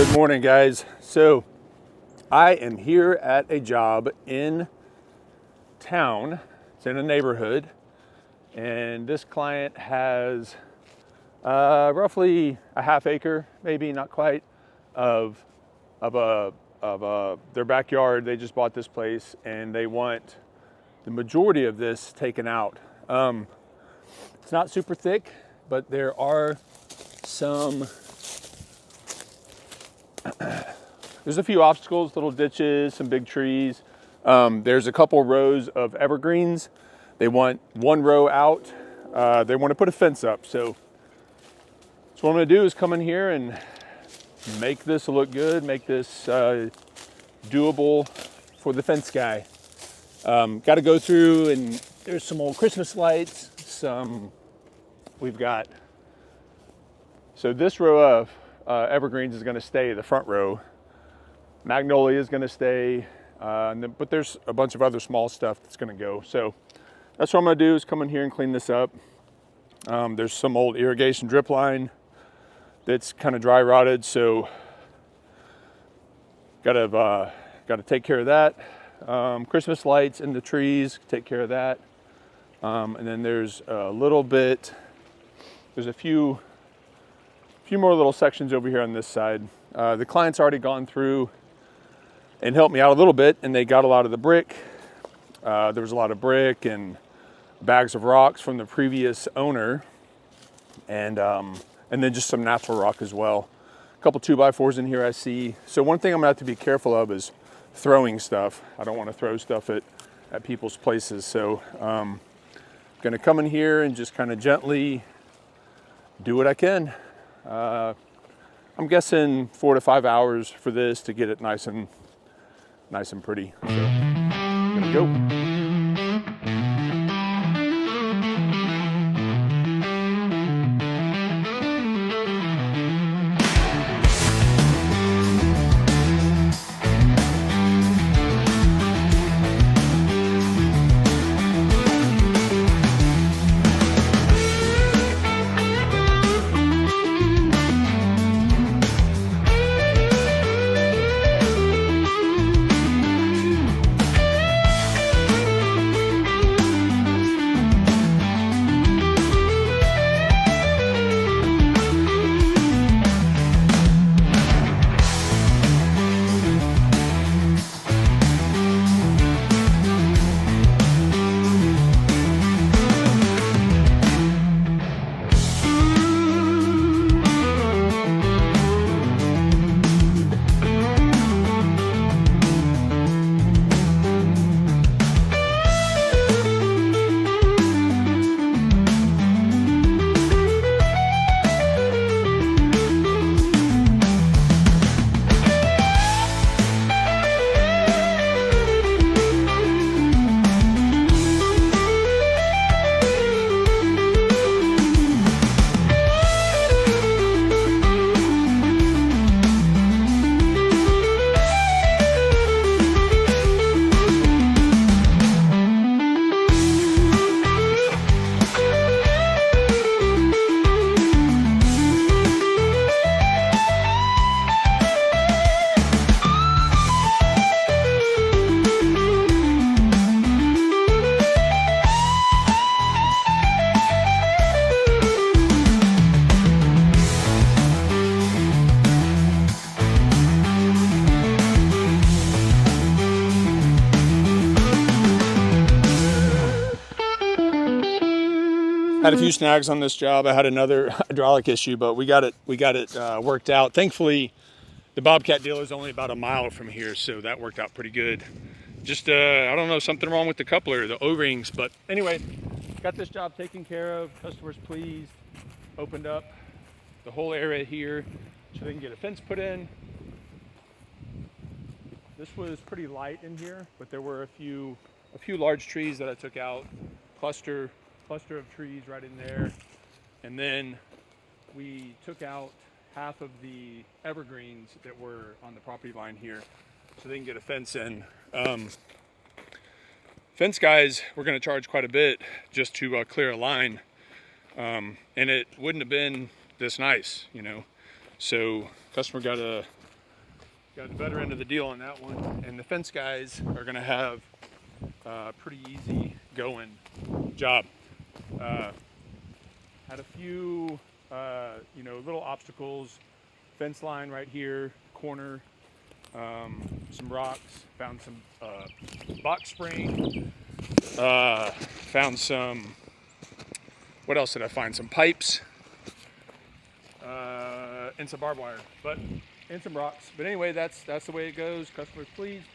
Good morning, guys. So I am here at a job in town. It's in a neighborhood, and this client has roughly a half acre, maybe not quite, of their backyard. They just bought this place, and they want the majority of this taken out. It's not super thick, but there are some. There's a few obstacles, little ditches, some big trees. There's a couple rows of evergreens. They want one row out. They want to put a fence up. So what I'm going to do is come in here and make this look good, make this doable for the fence guy. Got to go through, and there's some old Christmas lights. We've got, so this row of evergreens is going to stay the front row. Magnolia is going to stay, but there's a bunch of other small stuff that's going to go. So that's what I'm going to do, is come in here and clean this up. There's some old irrigation drip line that's kind of dry rotted, so gotta take care of that. Christmas lights in the trees, take care of that. And then there's a little bit, there's a few more little sections over here on this side. The client's already gone through and helped me out a little bit, and they got a lot of the brick. There was a lot of brick and bags of rocks from the previous owner, and then just some natural rock as well. A couple 2x4s in here I see. So one thing I'm gonna have to be careful of is throwing stuff. I don't want to throw stuff at people's places. So gonna come in here and just kind of gently do what I can. I'm guessing 4 to 5 hours for this to get it nice and pretty. So gonna go. Had a few snags on this job. I had another hydraulic issue, but we got it worked out. Thankfully, the Bobcat dealer is only about a mile from here, so that worked out pretty good. Just I don't know, something wrong with the coupler, the O-rings, but anyway, got this job taken care of. Customers pleased. Opened up the whole area here so they can get a fence put in. This was pretty light in here, but there were a few large trees that I took out. Cluster of trees right in there, and then we took out half of the evergreens that were on the property line here so they can get a fence in. Fence guys were going to charge quite a bit just to clear a line, and it wouldn't have been this nice, you know. So customer got a Got the better end of the deal on that one. And the fence guys are gonna have a pretty easy going job. Had a few, you know, little obstacles. Fence line right here, corner, some rocks, found some box spring, found some, what else did I find? Some pipes, and some barbed wire, and some rocks. But anyway, that's the way it goes. Customers pleased.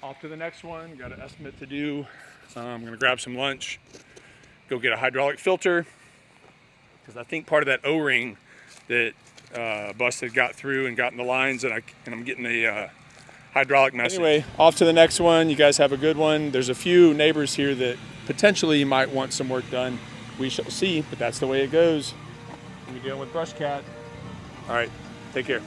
Off to the next one. Got an estimate to do. I'm gonna grab some lunch, go get a hydraulic filter, because I think part of that O-ring that busted got through and got in the lines, and I'm getting a hydraulic message. Anyway, off to the next one. You guys have a good one. There's a few neighbors here that potentially might want some work done. We shall see, but that's the way it goes when you're dealing with Brushkat. All right, take care.